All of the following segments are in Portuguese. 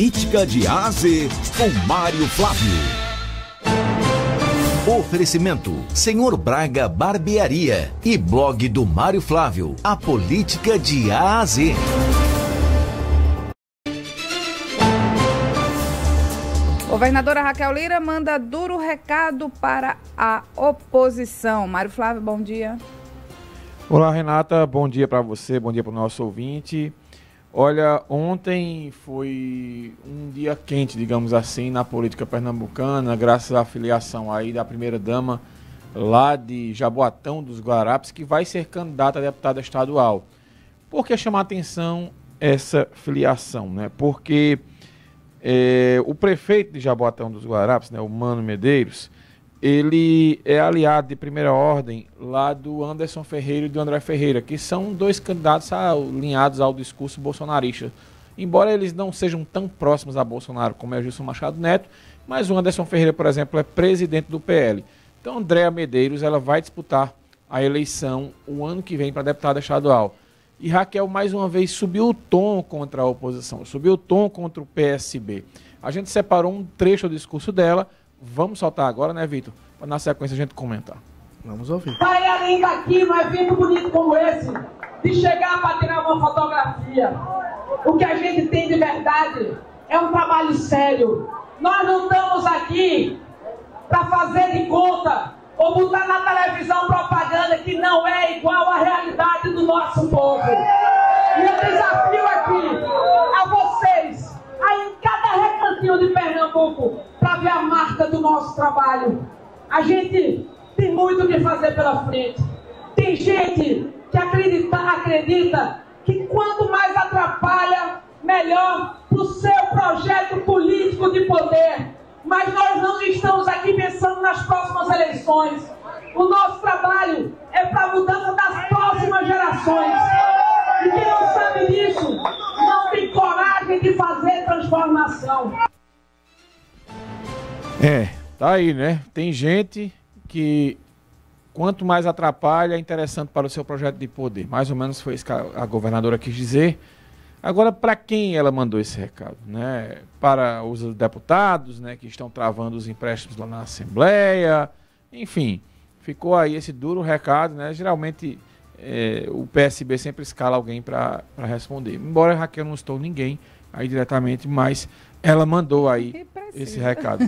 Política de A a Z, com Mário Flávio. Oferecimento, Senhor Braga Barbearia e blog do Mário Flávio, a Política de A a Z. Governadora Raquel Lira manda duro recado para a oposição. Mário Flávio, bom dia. Olá, Renata, bom dia para você, bom dia para o nosso ouvinte. Olha, ontem foi um dia quente, digamos assim, na política pernambucana, graças à filiação aí da primeira-dama lá de Jaboatão dos Guararapes, que vai ser candidata a deputada estadual. Por que chamar atenção essa filiação, né? Porque o prefeito de Jaboatão dos Guararapes, né, o Mano Medeiros, ele é aliado de primeira ordem lá do Anderson Ferreira e do André Ferreira, que são dois candidatos alinhados ao discurso bolsonarista. Embora eles não sejam tão próximos a Bolsonaro como é o Gilson Machado Neto, mas o Anderson Ferreira, por exemplo, é presidente do PL. Então, Andréa Medeiros, ela vai disputar a eleição o ano que vem para deputada estadual. E Raquel, mais uma vez, subiu o tom contra a oposição, subiu o tom contra o PSB. A gente separou um trecho do discurso dela. Vamos soltar agora, né, Vitor? Para na sequência a gente comentar. Vamos ouvir. Vai além daqui, num evento bonito como esse, de chegar para tirar uma fotografia. O que a gente tem de verdade é um trabalho sério. Nós não estamos aqui para fazer de conta ou botar na televisão propaganda que não é igual à realidade do nosso povo. E eu desafio aqui a vocês, aí em cada recantinho de Pernambuco, para ver a marca do nosso trabalho. A gente tem muito o que fazer pela frente. Tem gente que acredita que quanto mais atrapalha, melhor para o seu projeto político de poder. Mas nós não estamos aqui pensando nas próximas eleições. O nosso trabalho é para a mudança das próximas gerações. E quem não sabe disso, não tem coragem de fazer transformação. Tá aí, né? Tem gente que quanto mais atrapalha, é interessante para o seu projeto de poder. Mais ou menos foi isso que a governadora quis dizer. Agora, para quem ela mandou esse recado? Né? Para os deputados, né, que estão travando os empréstimos lá na Assembleia. Enfim, ficou aí esse duro recado, né? Geralmente o PSB sempre escala alguém para responder. Embora a Raquel não estou ninguém aí diretamente, mas ela mandou aí esse recado.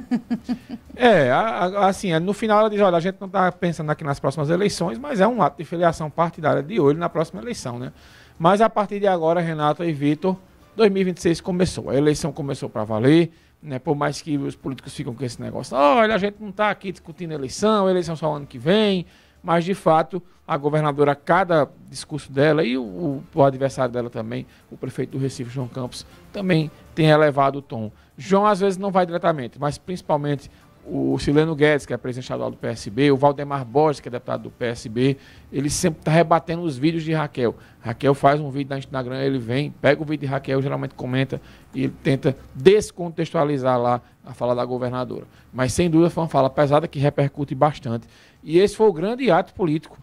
Assim, no final ela diz, olha, a gente não está pensando aqui nas próximas eleições, mas é um ato de filiação partidária de olho na próxima eleição, né? Mas a partir de agora, Renata e Vitor, 2026 começou. A eleição começou para valer, né? Por mais que os políticos ficam com esse negócio, olha, a gente não está aqui discutindo eleição só ano que vem, mas de fato a governadora, cada discurso dela e o adversário dela também, o prefeito do Recife, João Campos, também tem elevado o tom. João às vezes não vai diretamente, mas principalmente o Sileno Guedes, que é presidente estadual do PSB, o Valdemar Borges, que é deputado do PSB, ele sempre está rebatendo os vídeos de Raquel. Raquel faz um vídeo na Instagram, ele vem, pega o vídeo de Raquel, geralmente comenta, e ele tenta descontextualizar lá a fala da governadora. Mas sem dúvida foi uma fala pesada que repercute bastante. E esse foi o grande ato político,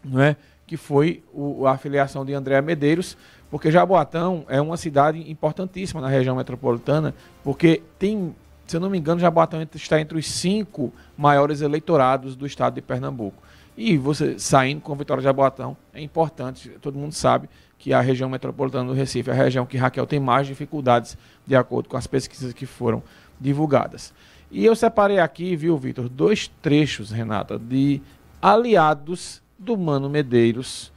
não é? Que foi a filiação de Andréa Medeiros, porque Jaboatão é uma cidade importantíssima na região metropolitana, porque tem, se eu não me engano, Jaboatão está entre os 5 maiores eleitorados do estado de Pernambuco. E você saindo com a vitória de Jaboatão é importante, todo mundo sabe que a região metropolitana do Recife é a região que Raquel tem mais dificuldades, de acordo com as pesquisas que foram divulgadas. E eu separei aqui, viu, Vitor, 2 trechos, Renata, de aliados do Mano Medeiros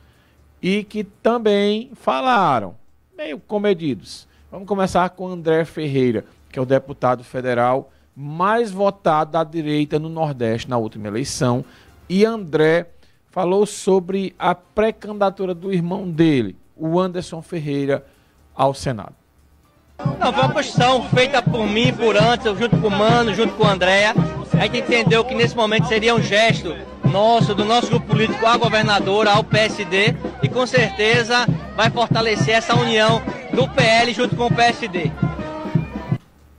e que também falaram, meio comedidos. Vamos começar com André Ferreira, que é o deputado federal mais votado da direita no Nordeste na última eleição. E André falou sobre a pré-candidatura do irmão dele, o Anderson Ferreira, ao Senado. Não, foi uma questão feita por mim, por antes, junto com o Mano, junto com o Andréa. A gente entendeu que nesse momento seria um gesto nosso, do nosso grupo político, à governadora, ao PSD, e com certeza vai fortalecer essa união do PL junto com o PSD.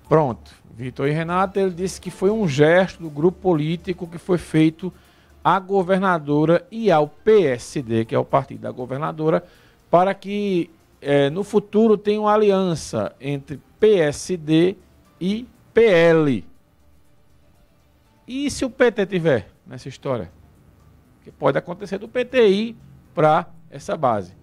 Pronto. Vitor e Renata, ele disse que foi um gesto do grupo político que foi feito à governadora e ao PSD, que é o partido da governadora, para que no futuro tenha uma aliança entre PSD e PL. E se o PT tiver nessa história? Que pode acontecer do PT ir para essa base.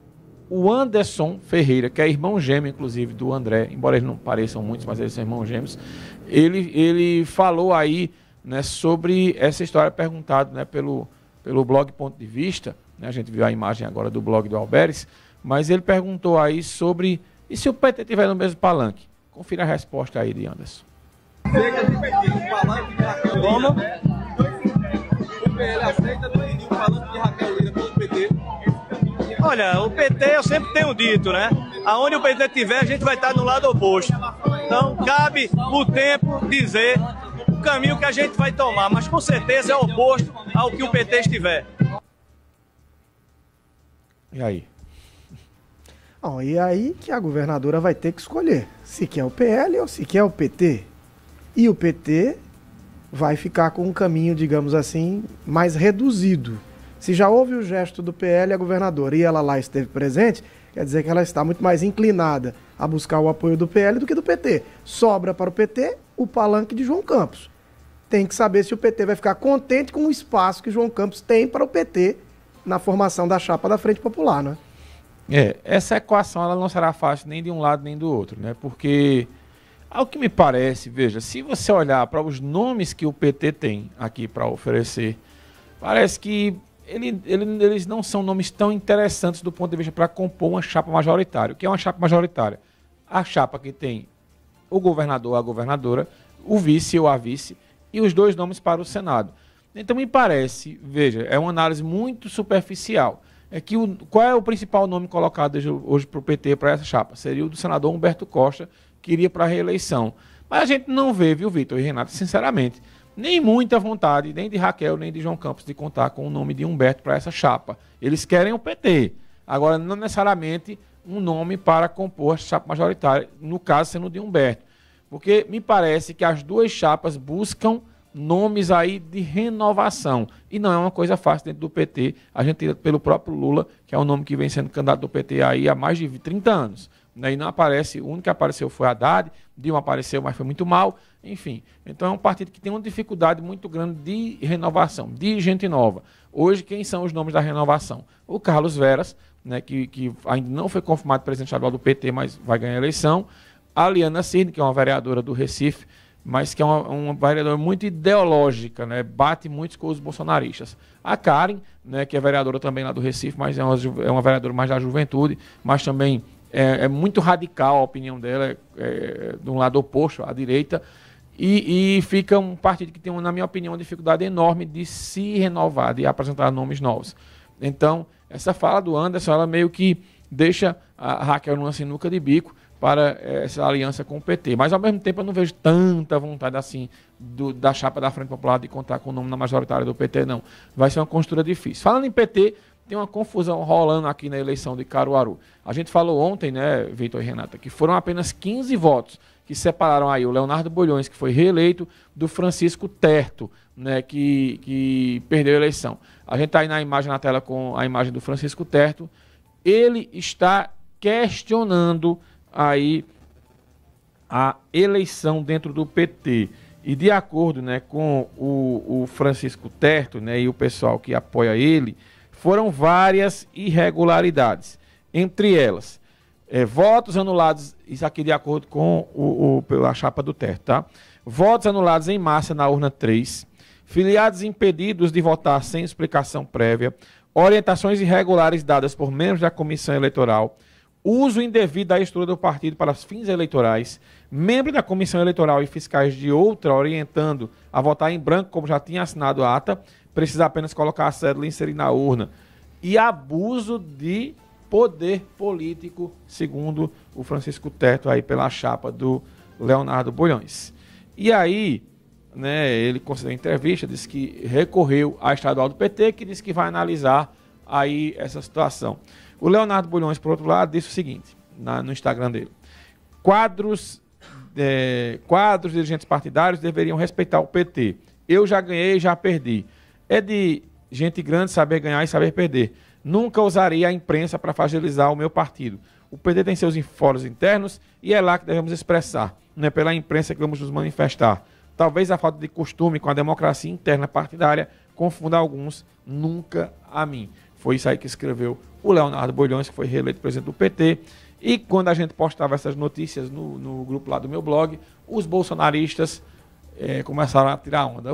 O Anderson Ferreira, que é irmão gêmeo, inclusive, do André, embora eles não pareçam muitos, mas eles são irmãos gêmeos, ele falou aí, né, sobre essa história, perguntado, né, pelo blog Ponto de Vista, né, a gente viu a imagem agora do blog do Alberes, mas ele perguntou aí sobre, e se o PT estiver no mesmo palanque? Confira a resposta aí de Anderson. Como? O PL aceita dividir o palanque de Raquel Lira com o PT? Olha, o PT eu sempre tenho dito, né? Aonde o PT estiver, a gente vai estar no lado oposto. Então, cabe o tempo dizer o caminho que a gente vai tomar, mas com certeza é oposto ao que o PT estiver. E aí? Bom, e aí que a governadora vai ter que escolher se quer o PL ou se quer o PT. E o PT vai ficar com um caminho, digamos assim, mais reduzido. Se já houve o gesto do PL, a governadora, e ela lá esteve presente, quer dizer que ela está muito mais inclinada a buscar o apoio do PL do que do PT. Sobra para o PT o palanque de João Campos. Tem que saber se o PT vai ficar contente com o espaço que João Campos tem para o PT na formação da chapa da Frente Popular, né? Essa equação ela não será fácil nem de um lado nem do outro, né? Porque, ao que me parece, veja, se você olhar para os nomes que o PT tem aqui para oferecer, parece que eles não são nomes tão interessantes do ponto de vista para compor uma chapa majoritária. O que é uma chapa majoritária? A chapa que tem o governador, a governadora, o vice ou a vice, e os dois nomes para o Senado. Então me parece, veja, é uma análise muito superficial. Qual é o principal nome colocado hoje para o PT, para essa chapa? Seria o do senador Humberto Costa, que iria para a reeleição. Mas a gente não vê, viu, Vitor e Renato, sinceramente, nem muita vontade, nem de Raquel, nem de João Campos, de contar com o nome de Humberto para essa chapa. Eles querem o PT. Agora, não necessariamente um nome para compor a chapa majoritária, no caso sendo de Humberto. Porque me parece que as duas chapas buscam nomes aí de renovação. E não é uma coisa fácil dentro do PT. A gente, pelo próprio Lula, que é um nome que vem sendo candidato do PT aí há mais de 30 anos. E não aparece, o único que apareceu foi Haddad, Dilma apareceu, mas foi muito mal. Enfim, então é um partido que tem uma dificuldade muito grande de renovação, de gente nova. Hoje, quem são os nomes da renovação? O Carlos Veras, né, que ainda não foi confirmado presidente estadual do PT, mas vai ganhar a eleição. A Liana Cirne, que é uma vereadora do Recife, mas que é uma vereadora muito ideológica, né, bate muito com os bolsonaristas. A Karen, né, que é vereadora também lá do Recife, mas é uma vereadora mais da juventude, mas também é muito radical a opinião dela, de um lado oposto, à direita, e fica um partido que tem, na minha opinião, uma dificuldade enorme de se renovar, de apresentar nomes novos. Então, essa fala do Anderson, ela meio que deixa a Raquel numa sinuca de bico para essa aliança com o PT. Mas, ao mesmo tempo, eu não vejo tanta vontade assim da chapa da Frente Popular de contar com o nome na majoritária do PT, não. Vai ser uma construção difícil. Falando em PT, tem uma confusão rolando aqui na eleição de Caruaru. A gente falou ontem, né, Vitor e Renata, que foram apenas 15 votos que separaram aí o Leonardo Bulhões, que foi reeleito, do Francisco Terto, né, que perdeu a eleição. A gente está aí na imagem na tela com a imagem do Francisco Terto. Ele está questionando aí a eleição dentro do PT. E de acordo, né, com o Francisco Terto, né, e o pessoal que apoia ele, foram várias irregularidades. Entre elas, votos anulados, isso aqui de acordo com a chapa do Terto, tá? Votos anulados em massa na urna 3, filiados impedidos de votar sem explicação prévia, orientações irregulares dadas por membros da comissão eleitoral, uso indevido da estrutura do partido para fins eleitorais, membro da comissão eleitoral e fiscais de outra orientando a votar em branco, como já tinha assinado a ata, precisa apenas colocar a cédula e inserir na urna, e abuso de poder político, segundo o Francisco Terto, aí pela chapa do Leonardo Bulhões. E aí, né, ele concedeu entrevista, disse que recorreu à estadual do PT, que disse que vai analisar aí essa situação. O Leonardo Bulhões, por outro lado, disse o seguinte, no Instagram dele: quadros dirigentes partidários deveriam respeitar o PT. Eu já ganhei e já perdi. É de gente grande saber ganhar e saber perder. Nunca usaria a imprensa para fragilizar o meu partido. O PT tem seus fóruns internos e é lá que devemos expressar. Não é pela imprensa que vamos nos manifestar. Talvez a falta de costume com a democracia interna partidária confunda alguns, nunca a mim. Foi isso aí que escreveu o Leonardo Bulhões, que foi reeleito presidente do PT. E quando a gente postava essas notícias no grupo lá do meu blog, os bolsonaristas começaram a tirar onda.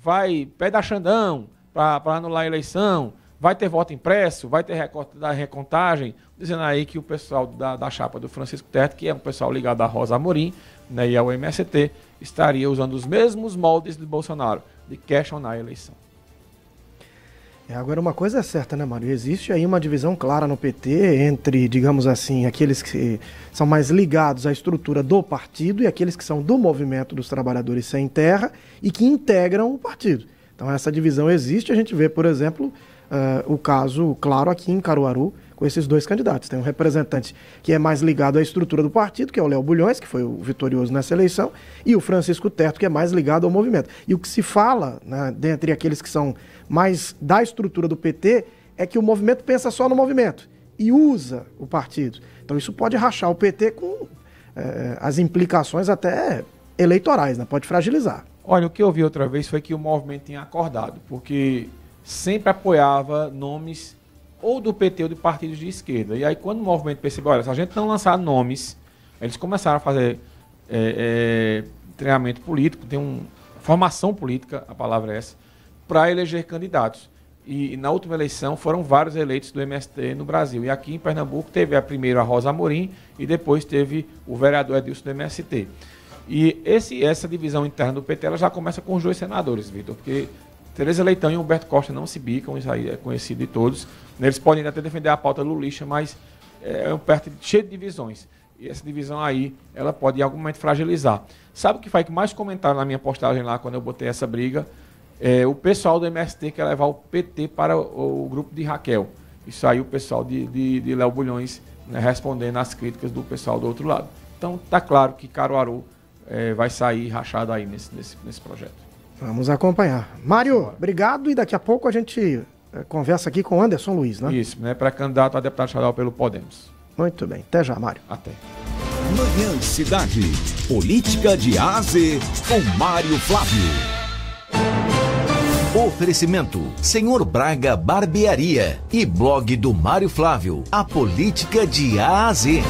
Vai, pede a Xandão para anular a eleição, vai ter voto impresso, vai ter recorte da recontagem, dizendo aí que o pessoal da chapa do Francisco Terto, que é um pessoal ligado à Rosa Amorim, né, e ao MST, estaria usando os mesmos moldes de Bolsonaro, de questionar a eleição. Agora, uma coisa é certa, né, Mário? Existe aí uma divisão clara no PT entre, digamos assim, aqueles que são mais ligados à estrutura do partido e aqueles que são do movimento dos trabalhadores sem terra e que integram o partido. Então, essa divisão existe. A gente vê, por exemplo, o caso claro aqui em Caruaru, com esses dois candidatos. Tem um representante que é mais ligado à estrutura do partido, que é o Léo Bulhões, que foi o vitorioso nessa eleição, e o Francisco Terto, que é mais ligado ao movimento. E o que se fala, né, dentre aqueles que são mais da estrutura do PT, é que o movimento pensa só no movimento e usa o partido. Então isso pode rachar o PT com as implicações até eleitorais, né? Pode fragilizar. Olha, o que eu vi outra vez foi que o movimento tinha acordado, porque sempre apoiava nomes ou do PT ou de partidos de esquerda. E aí quando o movimento percebeu, olha, se a gente não lançar nomes, eles começaram a fazer treinamento político, tem formação política, a palavra é essa, para eleger candidatos. E na última eleição foram vários eleitos do MST no Brasil. E aqui em Pernambuco teve primeiro a Rosa Amorim e depois teve o vereador Edilson do MST. E essa divisão interna do PT ela já começa com os dois senadores, Vitor, porque Tereza Leitão e Humberto Costa não se bicam, isso aí é conhecido de todos. Eles podem até defender a pauta lulista, mas é um partido cheio de divisões. E essa divisão aí, ela pode em algum momento fragilizar. Sabe o que foi que mais comentaram na minha postagem lá, quando eu botei essa briga? O pessoal do MST quer levar o PT para o grupo de Raquel. Isso aí o pessoal de Léo Bulhões, né, respondendo às críticas do pessoal do outro lado. Então tá claro que Caruaru vai sair rachado aí nesse projeto. Vamos acompanhar. Mário, obrigado, e daqui a pouco a gente conversa aqui com o Anderson Luiz, né? Isso, né, para candidato a deputado estadual pelo Podemos. Muito bem, até já, Mário. Até. Manhã Cidade, política de A a Z, com Mário Flávio. Oferecimento, Senhor Braga Barbearia e blog do Mário Flávio, a política de A a Z.